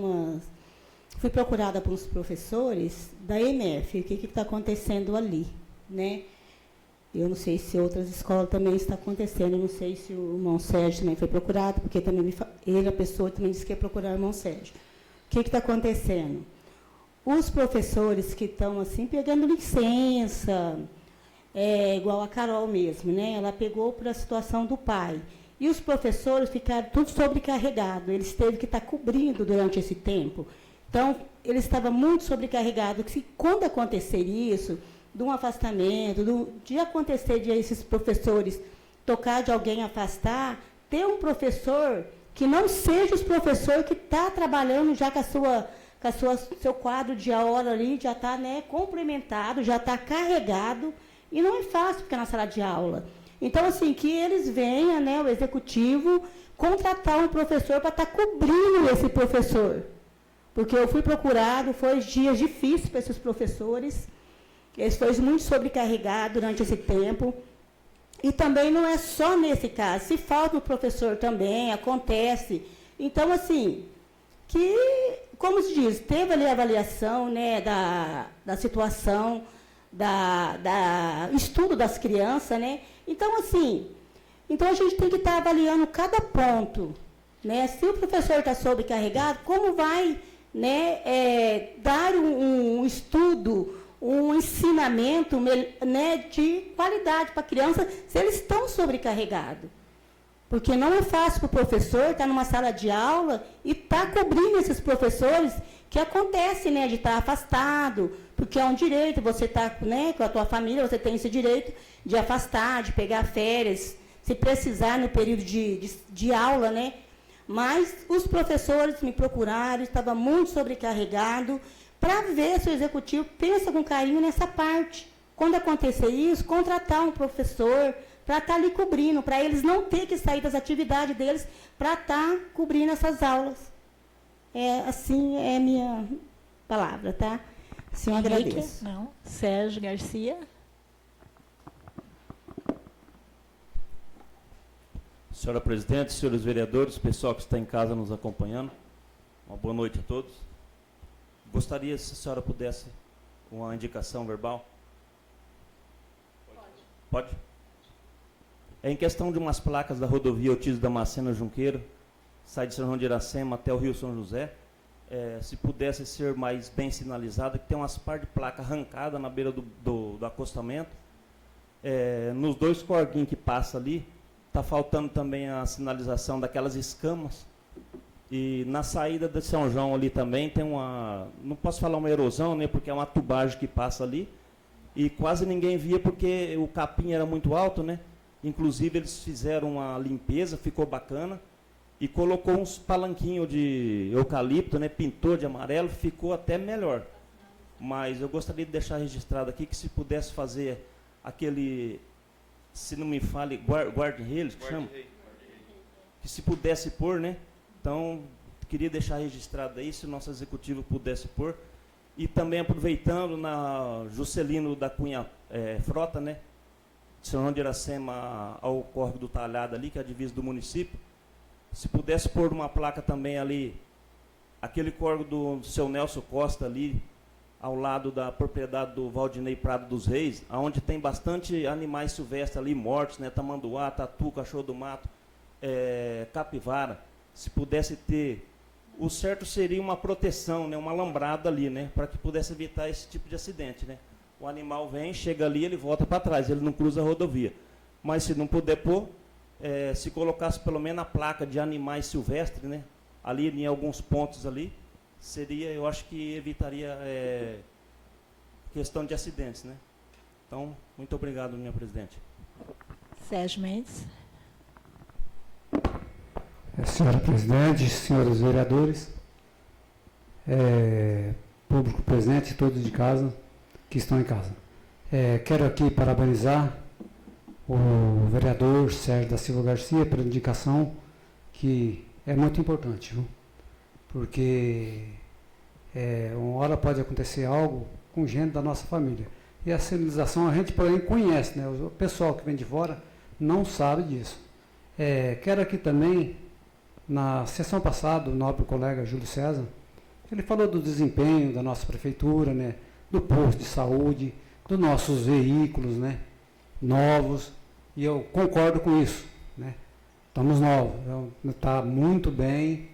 fui procurada por uns professores da EMF, o que está acontecendo ali, né? Eu não sei se outras escolas também está acontecendo, eu não sei se o irmão Sérgio também foi procurado, porque também a pessoa também disse que ia procurar o irmão Sérgio. O que está acontecendo? Os professores que estão assim pegando licença, igual a Carol mesmo, né? Ela pegou para a situação do pai. E os professores ficaram tudo sobrecarregados, eles teve que estar cobrindo durante esse tempo. Então, eles estavam muito sobrecarregados, que quando acontecer isso, de um afastamento, de acontecer de esses professores tocar de alguém afastar, ter um professor que não seja os professores que está trabalhando já com seu quadro de hora ali, já está, né, complementado, já está carregado, e não é fácil ficar na sala de aula. Então, assim, que eles venham, né, o executivo, contratar um professor para estar cobrindo esse professor. Porque eu fui procurado, foi dias difíceis para esses professores, eles foram muito sobrecarregados durante esse tempo. E também não é só nesse caso, se falta um professor também, acontece. Então, assim, que, como se diz, teve ali a avaliação, né, da situação, da estudo das crianças, né? Então, assim, a gente tem que estar avaliando cada ponto, né? Se o professor está sobrecarregado, como vai, né, dar um estudo, um ensinamento, né, de qualidade para a criança, se eles estão sobrecarregados. Porque não é fácil para o professor estar numa sala de aula e estar cobrindo esses professores, que acontece, né, de estar afastado, porque é um direito, você está, né, com a tua família, você tem esse direito de afastar, de pegar férias, se precisar no período de aula, né? Mas os professores me procuraram, estava muito sobrecarregado, para ver se o executivo pensa com carinho nessa parte. Quando acontecer isso, contratar um professor para estar ali cobrindo, para eles não ter que sair das atividades deles para estar cobrindo essas aulas. Assim é a minha palavra, tá? Assim, eu agradeço. Não. Sérgio Garcia. Senhora presidente, senhores vereadores, pessoal que está em casa nos acompanhando, uma boa noite a todos. Gostaria, se a senhora pudesse, uma indicação verbal. Pode? É em questão de umas placas da rodovia Otísio Damasceno Junqueiro, sai de São João de Iracema até o Rio São José, se pudesse ser mais bem sinalizada, que tem umas par de placa arrancada na beira do acostamento. Nos 2 corguinhos que passa ali, está faltando também a sinalização daquelas escamas. E na saída de São João ali também tem uma, não posso falar uma erosão, né, porque é uma tubagem que passa ali, e quase ninguém via porque o capim era muito alto, né? Inclusive eles fizeram uma limpeza, ficou bacana, e colocou uns palanquinhos de eucalipto, né, pintou de amarelo, ficou até melhor. Mas eu gostaria de deixar registrado aqui que se pudesse fazer aquele, se não me fale, guarda-reis, que chama? Que se pudesse pôr, né? Então, queria deixar registrado aí, se o nosso executivo pudesse pôr. E também aproveitando na Juscelino da Cunha Frota, né? De São João de Iracema ao Córrego do Talhado ali, que é a divisa do município. Se pudesse pôr uma placa também ali, aquele córrego do seu Nelson Costa ali, ao lado da propriedade do Valdinei Prado dos Reis, onde tem bastante animais silvestres ali mortos, né? Tamanduá, tatu, cachorro do mato, capivara. Se pudesse ter, o certo seria uma proteção, né, uma alambrada ali, né, para que pudesse evitar esse tipo de acidente, né. O animal vem, chega ali, ele volta para trás, ele não cruza a rodovia. Mas se não puder pôr, se colocasse pelo menos a placa de animais silvestres, né, ali em alguns pontos ali, seria, eu acho que evitaria questão de acidentes, né. Então, muito obrigado, minha presidente. Sérgio Mendes. Senhora presidente, senhores vereadores, público presente, todos de casa, que estão em casa. Quero aqui parabenizar o vereador Sérgio da Silva Garcia pela indicação, que é muito importante, viu? Porque uma hora pode acontecer algo com gente da nossa família. E a sinalização a gente, porém, conhece, né? O pessoal que vem de fora não sabe disso. Quero aqui também, na sessão passada, o nobre colega Júlio César, ele falou do desempenho da nossa prefeitura, né, do posto de saúde, dos nossos veículos, né, novos, e eu concordo com isso, né, estamos novos, está muito bem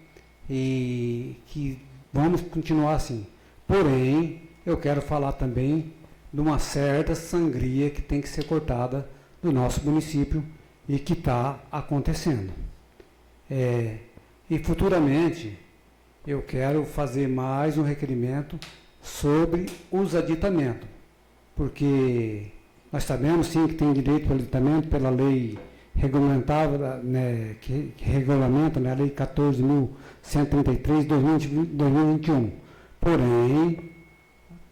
e que vamos continuar assim. Porém, eu quero falar também de uma certa sangria que tem que ser cortada do nosso município e que está acontecendo. E futuramente eu quero fazer mais um requerimento sobre os aditamentos, porque nós sabemos sim que tem direito ao aditamento pela lei regulamentada, né, que regulamenta, né, a lei 14.133 de 2021. Porém,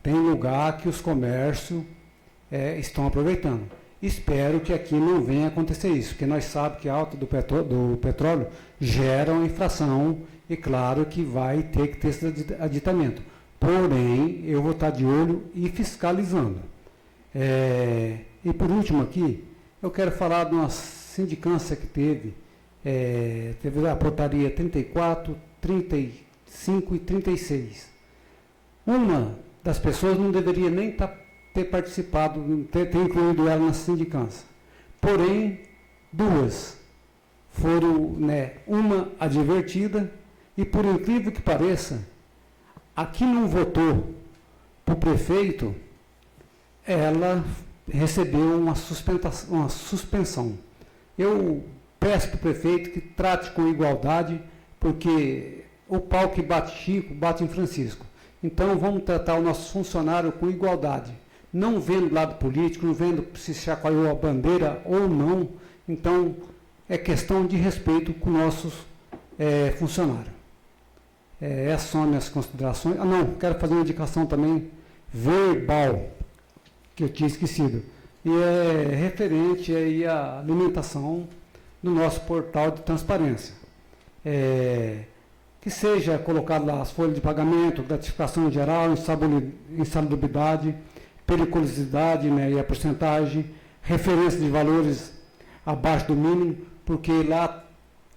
tem lugar que os comércios estão aproveitando. Espero que aqui não venha acontecer isso, porque nós sabemos que a alta do petróleo gera uma infração e claro que vai ter que ter esse aditamento. Porém, eu vou estar de olho e fiscalizando. E por último aqui, eu quero falar de uma sindicância que teve a portaria 34, 35 e 36. Uma das pessoas não deveria nem ter participado, ter incluído ela na sindicância. Porém, duas foram, né, uma advertida e, por incrível que pareça, a que não votou para o prefeito, ela recebeu uma suspensão. Eu peço para o prefeito que trate com igualdade, porque o pau que bate Chico, bate em Francisco. Então, vamos tratar o nosso funcionário com igualdade. Não vendo lado político, não vendo se chacoalhou a bandeira ou não. Então, é questão de respeito com nossos funcionários. Essas são as minhas considerações. Quero fazer uma indicação também verbal, que eu tinha esquecido. e é referente aí à alimentação do nosso portal de transparência. Que seja colocado lá as folhas de pagamento, gratificação geral, insalubridade, periculosidade, né, e a porcentagem, referência de valores abaixo do mínimo, porque lá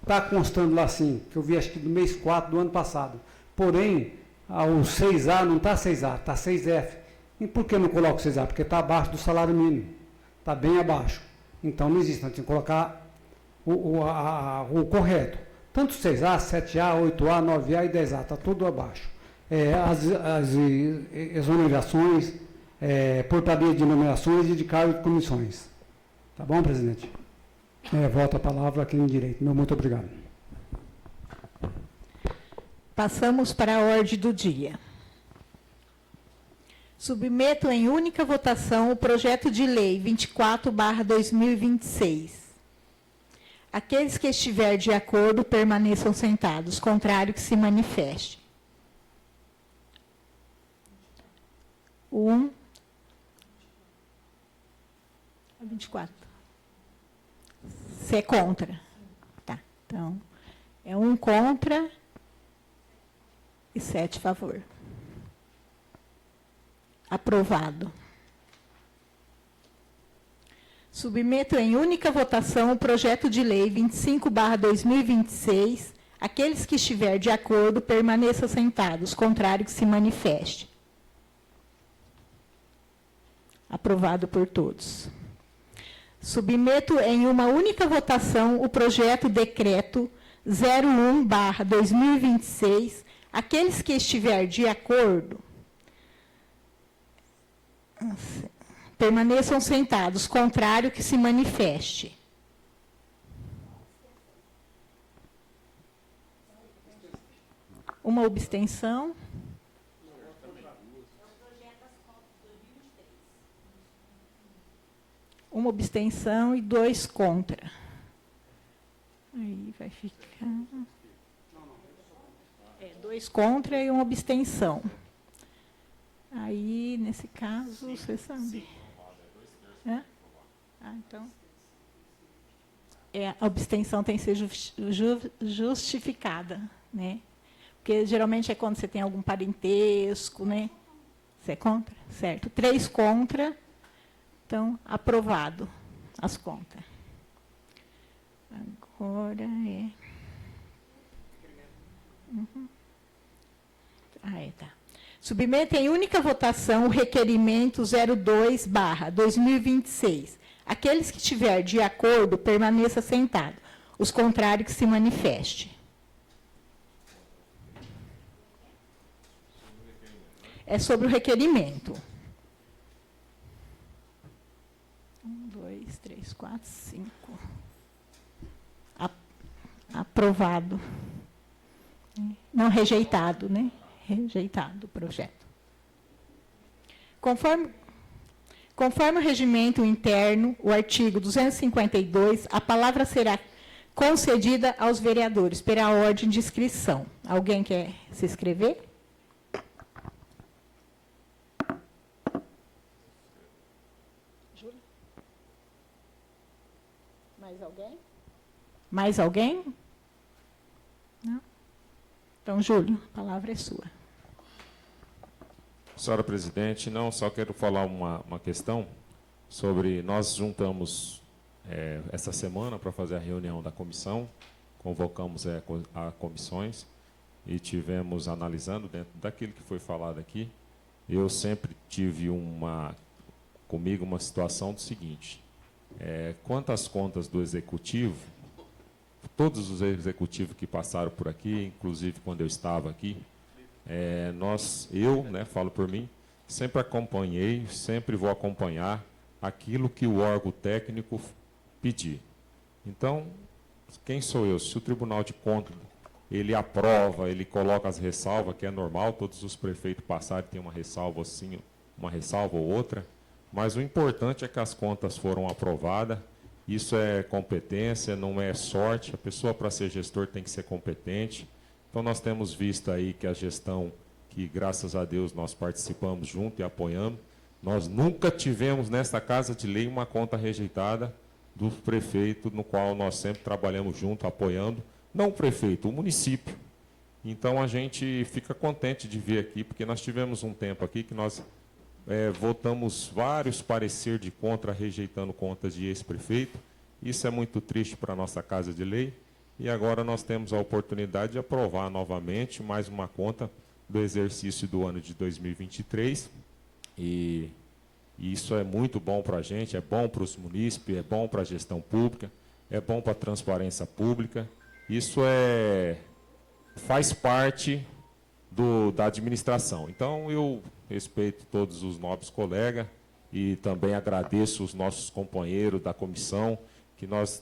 está constando lá sim, que eu vi acho que do mês 4 do ano passado. Porém, o 6A não está 6A, está 6F. E por que não coloca o 6A? Porque está abaixo do salário mínimo, está bem abaixo. Então não existe, nós temos que colocar o correto. Tanto 6A, 7A, 8A, 9A e 10A, está tudo abaixo. As exonerações, portaria de nomeações e de cargos de comissões. Tá bom, presidente? Volto a palavra aqui em direito. Muito obrigado. Passamos para a ordem do dia. Submeto em única votação o projeto de lei 24/2026. Aqueles que estiverem de acordo permaneçam sentados, contrário que se manifeste. 24. Você é contra? Tá, então, é 1 contra e 7 a favor. Aprovado. Submeto em única votação o projeto de lei 25/2026. Aqueles que estiverem de acordo permaneçam sentados, contrário que se manifeste. Aprovado por todos. Submeto em uma única votação o projeto decreto 01/2026. Aqueles que estiverem de acordo permaneçam sentados, contrário que se manifeste. Uma abstenção. Uma abstenção e 2 contra. Aí vai ficar... 2 contra e 1 abstenção. Aí, nesse caso, você sabe. Então... a abstenção tem que ser justificada, né? Porque, geralmente, é quando você tem algum parentesco, né? Você é contra? Certo. 3 contra... Então, aprovado as contas. Agora é... Tá. Submete em única votação o requerimento 02/2026. Aqueles que estiverem de acordo, permaneça sentado. Os contrários que se manifeste. É sobre o requerimento. 1, 2, 3, 4, 5. Aprovado. Não, rejeitado, né? Rejeitado o projeto. Conforme o regimento interno, o artigo 252, a palavra será concedida aos vereadores pela ordem de inscrição. Alguém quer se inscrever? Mais alguém? Mais alguém? Não? Então, Júlio, a palavra é sua. Senhora presidente, não, só quero falar uma questão sobre... Nós juntamos essa semana para fazer a reunião da comissão, convocamos a comissões e tivemos analisando dentro daquilo que foi falado aqui. Eu sempre tive comigo uma situação do seguinte... quanto às contas do executivo, todos os executivos que passaram por aqui, inclusive quando eu estava aqui, falo por mim, sempre acompanhei, sempre vou acompanhar aquilo que o órgão técnico pedir. Então, quem sou eu? Se o Tribunal de Contas, ele aprova, ele coloca as ressalvas, que é normal, todos os prefeitos passarem têm uma ressalva assim, uma ressalva ou outra, mas o importante é que as contas foram aprovadas. Isso é competência, não é sorte. A pessoa, para ser gestor, tem que ser competente. Então, nós temos visto aí que a gestão, que graças a Deus nós participamos junto e apoiamos, Nós nunca tivemos nesta Casa de Lei uma conta rejeitada do prefeito, no qual nós sempre trabalhamos junto, apoiando, não o prefeito, o município. Então a gente fica contente de ver aqui, porque nós tivemos um tempo aqui que nós votamos vários parecer de contra, rejeitando contas de ex-prefeito. Isso é muito triste para a nossa Casa de Lei. E agora nós temos a oportunidade de aprovar novamente mais uma conta do exercício do ano de 2023. E isso é muito bom para a gente, é bom para os munícipes, é bom para a gestão pública, é bom para a transparência pública. Isso faz parte da administração. Então, eu respeito todos os nobres colegas e também agradeço os nossos companheiros da comissão, que nós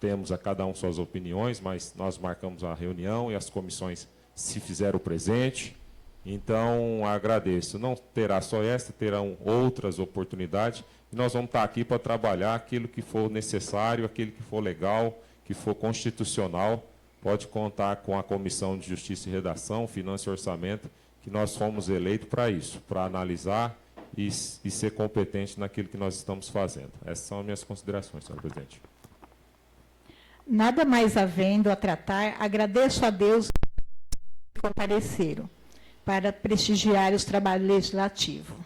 temos a cada um suas opiniões, mas nós marcamos a reunião e as comissões se fizeram presente. Então, agradeço. Não terá só esta, terão outras oportunidades. E nós vamos estar aqui para trabalhar aquilo que for necessário, aquilo que for legal, que for constitucional. Pode contar com a Comissão de Justiça e Redação, Finanças e Orçamento, que nós fomos eleitos para isso, para analisar e ser competente naquilo que nós estamos fazendo. Essas são as minhas considerações, senhor presidente. Nada mais havendo a tratar, agradeço a Deus que compareceram para prestigiar os trabalhos legislativos.